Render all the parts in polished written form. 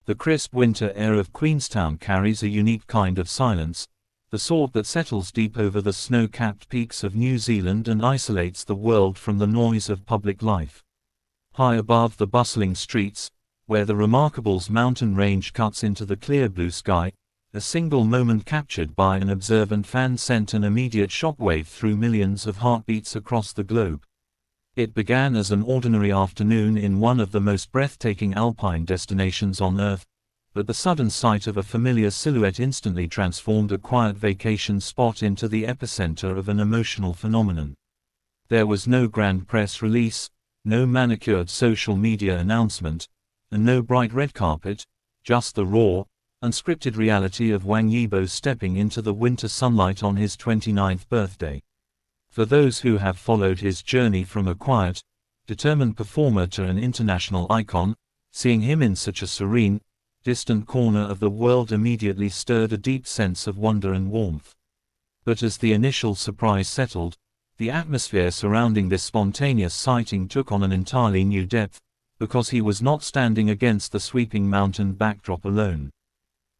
The crisp winter air of Queenstown carries a unique kind of silence, the sort that settles deep over the snow-capped peaks of New Zealand and isolates the world from the noise of public life. High above the bustling streets, where the Remarkable's mountain range cuts into the clear blue sky, a single moment captured by an observant fan sent an immediate shockwave through millions of heartbeats across the globe. It began as an ordinary afternoon in one of the most breathtaking alpine destinations on Earth, but the sudden sight of a familiar silhouette instantly transformed a quiet vacation spot into the epicenter of an emotional phenomenon. There was no grand press release, no manicured social media announcement, and no bright red carpet, just the raw, unscripted reality of Wang Yibo stepping into the winter sunlight on his 29th birthday. For those who have followed his journey from a quiet, determined performer to an international icon, seeing him in such a serene, distant corner of the world immediately stirred a deep sense of wonder and warmth. But as the initial surprise settled, the atmosphere surrounding this spontaneous sighting took on an entirely new depth, because he was not standing against the sweeping mountain backdrop alone.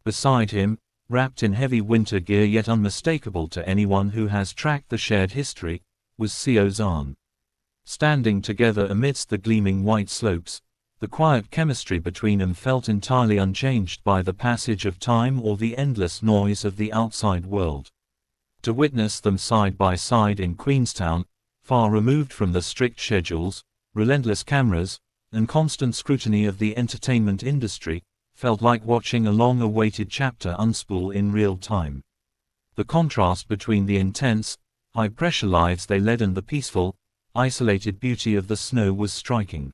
Beside him, wrapped in heavy winter gear yet unmistakable to anyone who has tracked the shared history, was Zhan. Standing together amidst the gleaming white slopes, the quiet chemistry between them felt entirely unchanged by the passage of time or the endless noise of the outside world. To witness them side by side in Queenstown, far removed from the strict schedules, relentless cameras, and constant scrutiny of the entertainment industry, felt like watching a long-awaited chapter unspool in real time. The contrast between the intense, high-pressure lives they led and the peaceful, isolated beauty of the snow was striking.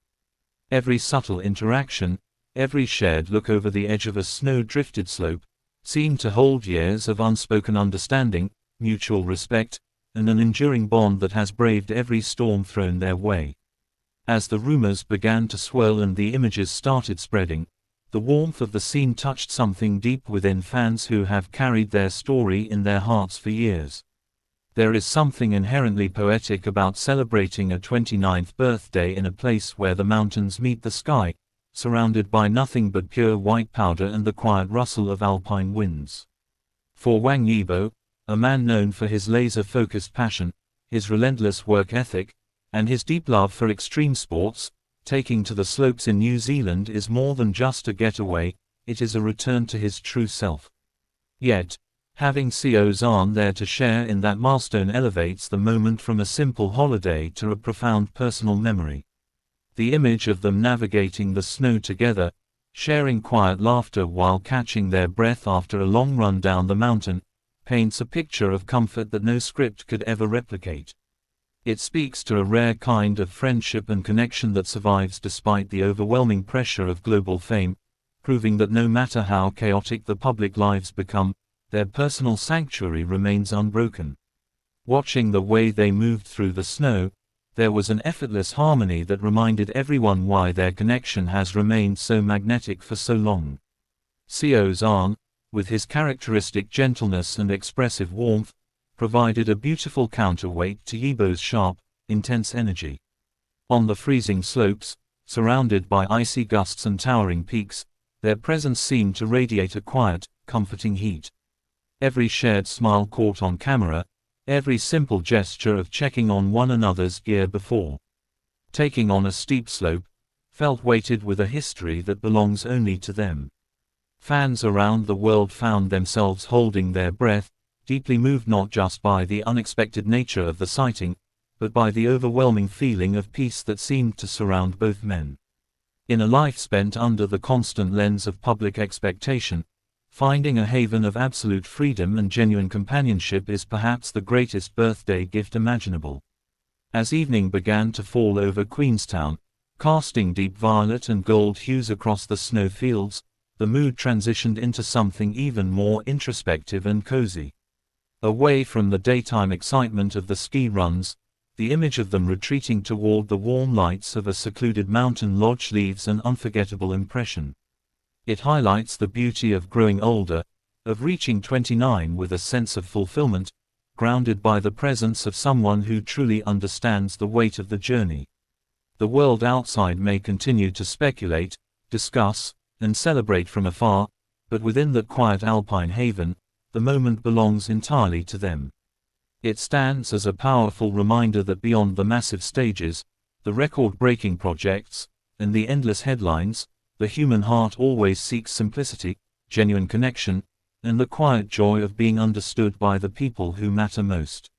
Every subtle interaction, every shared look over the edge of a snow-drifted slope, seemed to hold years of unspoken understanding, mutual respect, and an enduring bond that has braved every storm thrown their way. As the rumors began to swirl and the images started spreading, the warmth of the scene touched something deep within fans who have carried their story in their hearts for years. There is something inherently poetic about celebrating a 29th birthday in a place where the mountains meet the sky, surrounded by nothing but pure white powder and the quiet rustle of alpine winds. For Wang Yibo, a man known for his laser-focused passion, his relentless work ethic, and his deep love for extreme sports, taking to the slopes in New Zealand is more than just a getaway, it is a return to his true self. Yet, having Zhan there to share in that milestone elevates the moment from a simple holiday to a profound personal memory. The image of them navigating the snow together, sharing quiet laughter while catching their breath after a long run down the mountain, paints a picture of comfort that no script could ever replicate. It speaks to a rare kind of friendship and connection that survives despite the overwhelming pressure of global fame, proving that no matter how chaotic the public lives become, their personal sanctuary remains unbroken. Watching the way they moved through the snow, there was an effortless harmony that reminded everyone why their connection has remained so magnetic for so long. Zhan, with his characteristic gentleness and expressive warmth, provided a beautiful counterweight to Yibo's sharp, intense energy. On the freezing slopes, surrounded by icy gusts and towering peaks, their presence seemed to radiate a quiet, comforting heat. Every shared smile caught on camera, every simple gesture of checking on one another's gear before taking on a steep slope, felt weighted with a history that belongs only to them. Fans around the world found themselves holding their breath, deeply moved not just by the unexpected nature of the sighting, but by the overwhelming feeling of peace that seemed to surround both men. In a life spent under the constant lens of public expectation, finding a haven of absolute freedom and genuine companionship is perhaps the greatest birthday gift imaginable. As evening began to fall over Queenstown, casting deep violet and gold hues across the snow fields, the mood transitioned into something even more introspective and cozy. Away from the daytime excitement of the ski runs, the image of them retreating toward the warm lights of a secluded mountain lodge leaves an unforgettable impression. It highlights the beauty of growing older, of reaching 29 with a sense of fulfillment, grounded by the presence of someone who truly understands the weight of the journey. The world outside may continue to speculate, discuss, and celebrate from afar, but within that quiet alpine haven, the moment belongs entirely to them. It stands as a powerful reminder that beyond the massive stages, the record-breaking projects, and the endless headlines, the human heart always seeks simplicity, genuine connection, and the quiet joy of being understood by the people who matter most.